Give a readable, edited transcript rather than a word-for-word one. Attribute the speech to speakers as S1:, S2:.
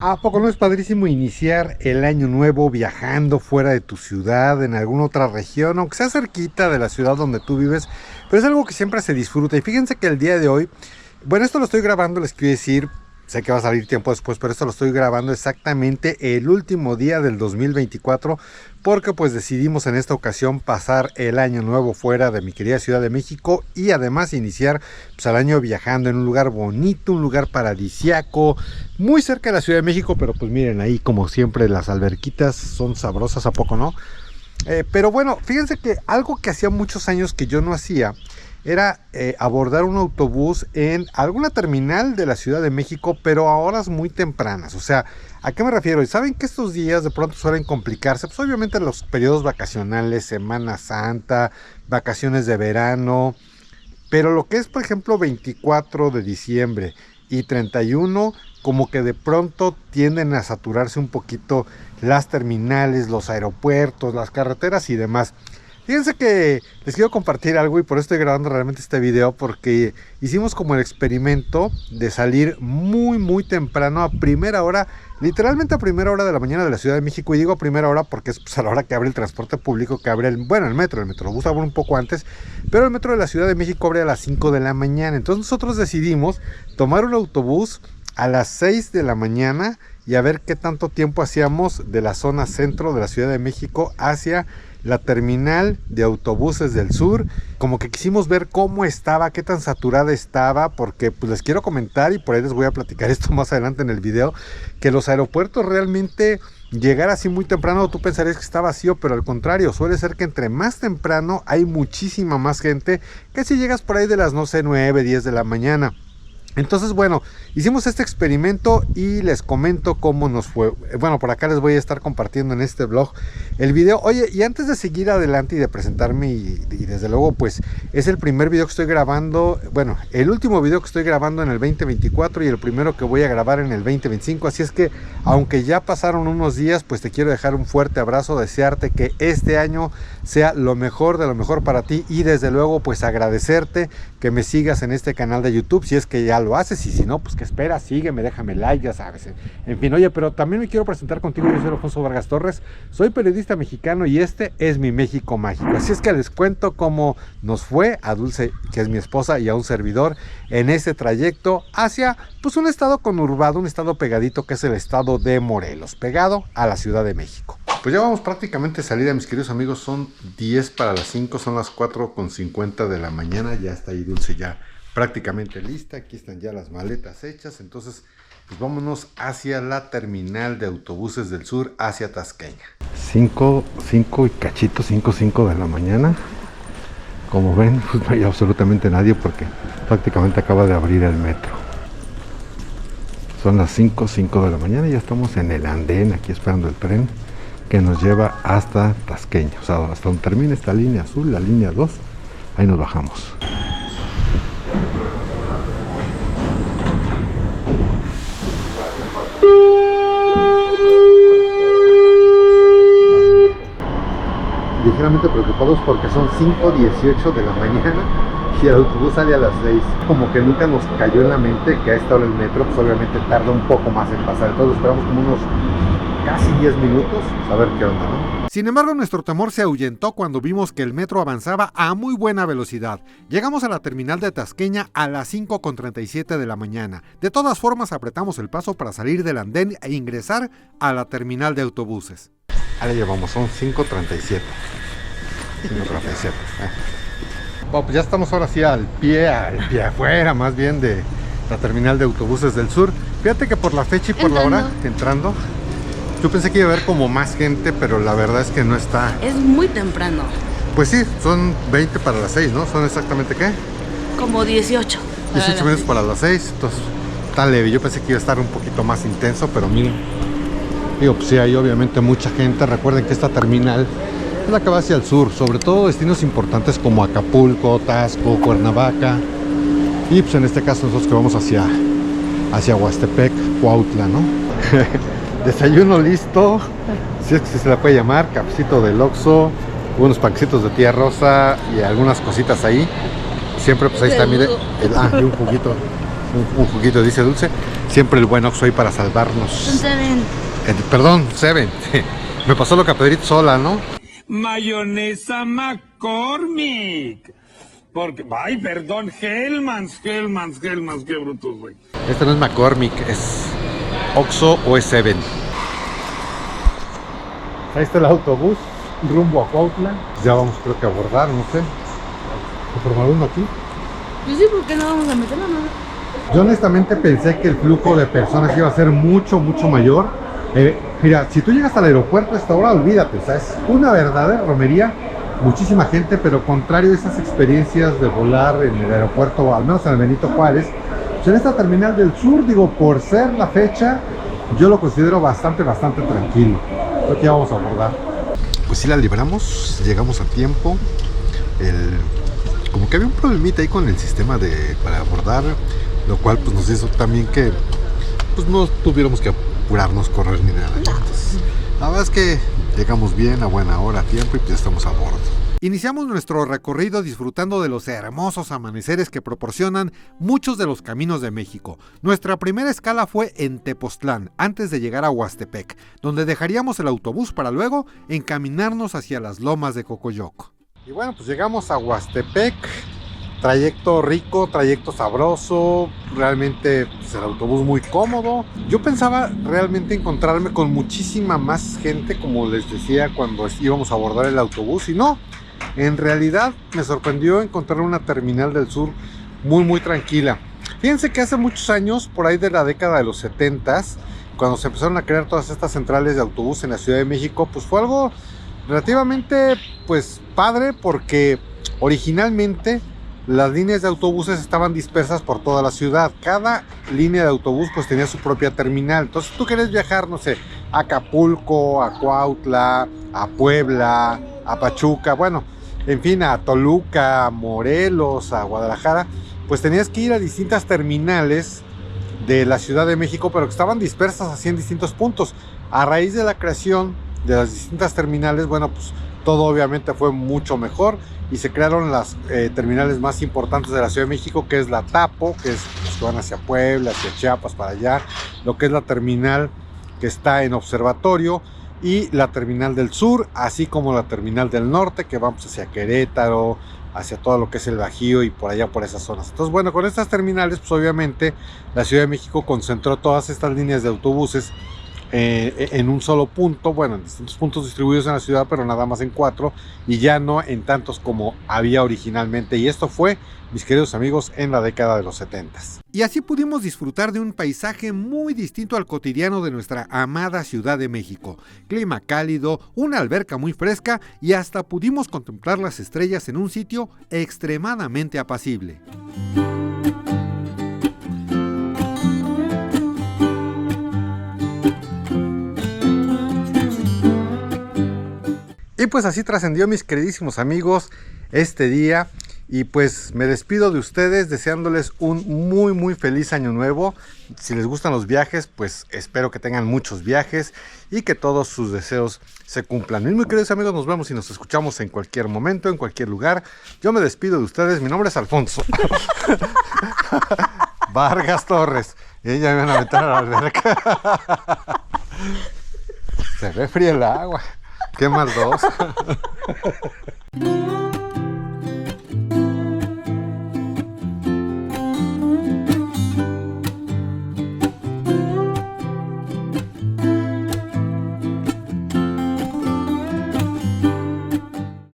S1: ¿A poco no es padrísimo iniciar el año nuevo viajando fuera de tu ciudad, en alguna otra región, aunque sea cerquita de la ciudad donde tú vives? Pero es algo que siempre se disfruta. Y fíjense que el día de hoy, bueno, esto lo estoy grabando, les quiero decir, sé que va a salir tiempo después, pero esto lo estoy grabando exactamente el último día del 2024, porque pues decidimos en esta ocasión pasar el año nuevo fuera de mi querida Ciudad de México y además iniciar pues, el año viajando en un lugar bonito, un lugar paradisiaco, muy cerca de la Ciudad de México, pero pues miren ahí como siempre las alberquitas son sabrosas, ¿a poco no? Pero bueno, fíjense que algo que hacía muchos años que yo no hacía era abordar un autobús en alguna terminal de la Ciudad de México, pero a horas muy tempranas. O sea, ¿a qué me refiero? Y saben que estos días de pronto suelen complicarse, pues obviamente los periodos vacacionales, Semana Santa, vacaciones de verano, pero lo que es, por ejemplo, 24 de diciembre y 31, como que de pronto tienden a saturarse un poquito las terminales, los aeropuertos, las carreteras y demás. Fíjense que les quiero compartir algo y por eso estoy grabando realmente este video, porque hicimos como el experimento de salir muy temprano, a primera hora, literalmente a primera hora de la mañana de la Ciudad de México. Y digo a primera hora porque es pues, a la hora que abre el transporte público, que abre el metrobús abre un poco antes, pero el metro de la Ciudad de México abre a las 5 de la mañana. Entonces nosotros decidimos tomar un autobús a las 6 de la mañana y a ver qué tanto tiempo hacíamos de la zona centro de la Ciudad de México hacia la terminal de autobuses del sur. Como que quisimos ver cómo estaba, qué tan saturada estaba, porque pues les quiero comentar, y por ahí les voy a platicar esto más adelante en el video, que los aeropuertos realmente llegar así muy temprano, tú pensarías que está vacío, pero al contrario, suele ser que entre más temprano hay muchísima más gente que si llegas por ahí de las, no sé, 9, 10 de la mañana. Entonces, bueno, hicimos este experimento y les comento cómo nos fue. Bueno, por acá les voy a estar compartiendo en este blog el video. Oye, y antes de seguir adelante y de presentarme, y desde luego, pues es el primer video que estoy grabando, bueno, el último video que estoy grabando en el 2024 y el primero que voy a grabar en el 2025. Así es que, aunque ya pasaron unos días, pues te quiero dejar un fuerte abrazo, desearte que este año sea lo mejor de lo mejor para ti y desde luego, pues agradecerte que me sigas en este canal de YouTube, si es que ya lo haces, y si no, pues que esperas, sígueme, déjame like, ya sabes. En fin, oye, pero también me quiero presentar contigo. Yo soy Alfonso Vargas Torres, soy periodista mexicano y este es mi México Mágico. Así es que les cuento cómo nos fue a Dulce, que es mi esposa, y a un servidor en ese trayecto hacia, pues un estado conurbado, un estado pegadito, que es el estado de Morelos, pegado a la Ciudad de México. Pues ya vamos prácticamente a salida, mis queridos amigos. Son 10 para las 5, son las 4:50 de la mañana. Ya está ahí Dulce ya prácticamente lista. Aquí están ya las maletas hechas. Entonces, pues vámonos hacia la terminal de autobuses del sur, hacia Tasqueña. 5 y cachito, 5 de la mañana. Como ven, pues no hay absolutamente nadie porque prácticamente acaba de abrir el metro. Son las 5 de la mañana y ya estamos en el andén, aquí esperando el tren que nos lleva hasta Tasqueña, o sea, hasta donde termine esta línea azul, la línea 2, ahí nos bajamos. Ligeramente preocupados porque son 5:18 de la mañana y el autobús sale a las 6. Como que nunca nos cayó en la mente que a esta hora el metro, pues obviamente tarda un poco más en pasar. Entonces esperamos como unos casi 10 minutos, a ver qué onda, ¿no? Sin embargo, nuestro temor se ahuyentó cuando vimos que el metro avanzaba a muy buena velocidad. Llegamos a la terminal de Tasqueña a las 5:37 de la mañana. De todas formas, apretamos el paso para salir del andén e ingresar a la terminal de autobuses. Ahí llevamos, son 5:37. 5:37. Bueno, pues ya estamos ahora sí al pie afuera, más bien, de la terminal de autobuses del sur. Fíjate que por la fecha y por la hora, entrando, yo pensé que iba a haber como más gente, pero la verdad es que no está.
S2: Es muy temprano.
S1: Pues sí, son 20 para las 6, ¿no? ¿Son exactamente qué?
S2: Como 18.
S1: 18 minutos para las 6, entonces está leve. Yo pensé que iba a estar un poquito más intenso, pero miren. Digo, pues sí, hay obviamente mucha gente. Recuerden que esta terminal es la que va hacia el sur, sobre todo destinos importantes como Acapulco, Taxco, Cuernavaca. Y pues en este caso nosotros que vamos hacia Huastepec, Cuautla, ¿no? Desayuno listo, si es que se la puede llamar, cafecito del Oxxo, unos panquecitos de tía rosa y algunas cositas ahí. Siempre pues ahí está, mire, y un juguito dice Dulce. Siempre el buen Oxxo ahí para salvarnos.
S2: Seven.
S1: Perdón, Seven. Me pasó lo que a Pedrito Sola, ¿no?
S3: Mayonesa McCormick. Porque, ay, perdón, Hellmann's, qué brutos, güey.
S1: Este no es McCormick, es Oxxo o es Seven. Ahí está el autobús, rumbo a Cuautla. Ya vamos, creo que a abordar, no sé. ¿Se formó uno aquí?
S2: Pues sí, ¿por qué no vamos a meterlo nada?
S1: Yo honestamente pensé que el flujo de personas iba a ser mucho mayor. Mira, si tú llegas al aeropuerto a esta hora, olvídate, o sea, es una verdadera romería, muchísima gente, pero contrario a esas experiencias de volar en el aeropuerto, al menos en el Benito Juárez, pues en esta terminal del sur, digo, por ser la fecha, yo lo considero bastante tranquilo. Creo que ya vamos a abordar. Pues sí la libramos, llegamos a tiempo. Como que había un problemita ahí con el sistema para abordar, lo cual pues nos hizo también que pues no tuviéramos que apurarnos, correr ni nada. Entonces, la verdad es que llegamos bien, a buena hora, a tiempo, y pues ya estamos a bordo. Iniciamos nuestro recorrido disfrutando de los hermosos amaneceres que proporcionan muchos de los caminos de México. Nuestra primera escala fue en Tepoztlán, antes de llegar a Huastepec, donde dejaríamos el autobús para luego encaminarnos hacia las lomas de Cocoyoc. Y bueno, pues llegamos a Huastepec, trayecto rico, trayecto sabroso, realmente pues, el autobús muy cómodo. Yo pensaba realmente encontrarme con muchísima más gente, como les decía, cuando íbamos a abordar el autobús, y no. En realidad me sorprendió encontrar una terminal del sur muy tranquila. Fíjense que hace muchos años, por ahí de la década de los 70s, cuando se empezaron a crear todas estas centrales de autobús en la Ciudad de México, pues fue algo relativamente pues padre, porque originalmente las líneas de autobuses estaban dispersas por toda la ciudad. Cada línea de autobús pues tenía su propia terminal. Entonces tú quieres viajar, no sé, a Acapulco, a Cuautla, a Puebla, a Pachuca, bueno, en fin, a Toluca, a Morelos, a Guadalajara, pues tenías que ir a distintas terminales de la Ciudad de México, pero que estaban dispersas así en distintos puntos. A raíz de la creación de las distintas terminales, bueno, pues todo obviamente fue mucho mejor y se crearon las terminales más importantes de la Ciudad de México, que es la Tapo, que es los que van hacia Puebla, hacia Chiapas, para allá, lo que es la terminal que está en Observatorio, y la terminal del sur, así como la terminal del norte, que vamos hacia Querétaro, hacia todo lo que es el Bajío y por allá por esas zonas. Entonces, bueno, con estas terminales, pues obviamente la Ciudad de México concentró todas estas líneas de autobuses en un solo punto, bueno, en distintos puntos distribuidos en la ciudad, pero nada más en 4, y ya no en tantos como había originalmente. Y esto fue, mis queridos amigos, en la década de los 70s. Y así pudimos disfrutar de un paisaje muy distinto al cotidiano de nuestra amada Ciudad de México. Clima cálido, una alberca muy fresca y hasta pudimos contemplar las estrellas en un sitio extremadamente apacible. Y pues así trascendió, mis queridísimos amigos, este día. Y pues me despido de ustedes deseándoles un muy feliz año nuevo. Si les gustan los viajes, pues espero que tengan muchos viajes y que todos sus deseos se cumplan. Y muy queridos amigos, nos vemos y nos escuchamos en cualquier momento, en cualquier lugar. Yo me despido de ustedes, mi nombre es Alfonso Vargas Torres. Y ella me van a meter a la alberca. Se ve fría el agua. Qué maldoso.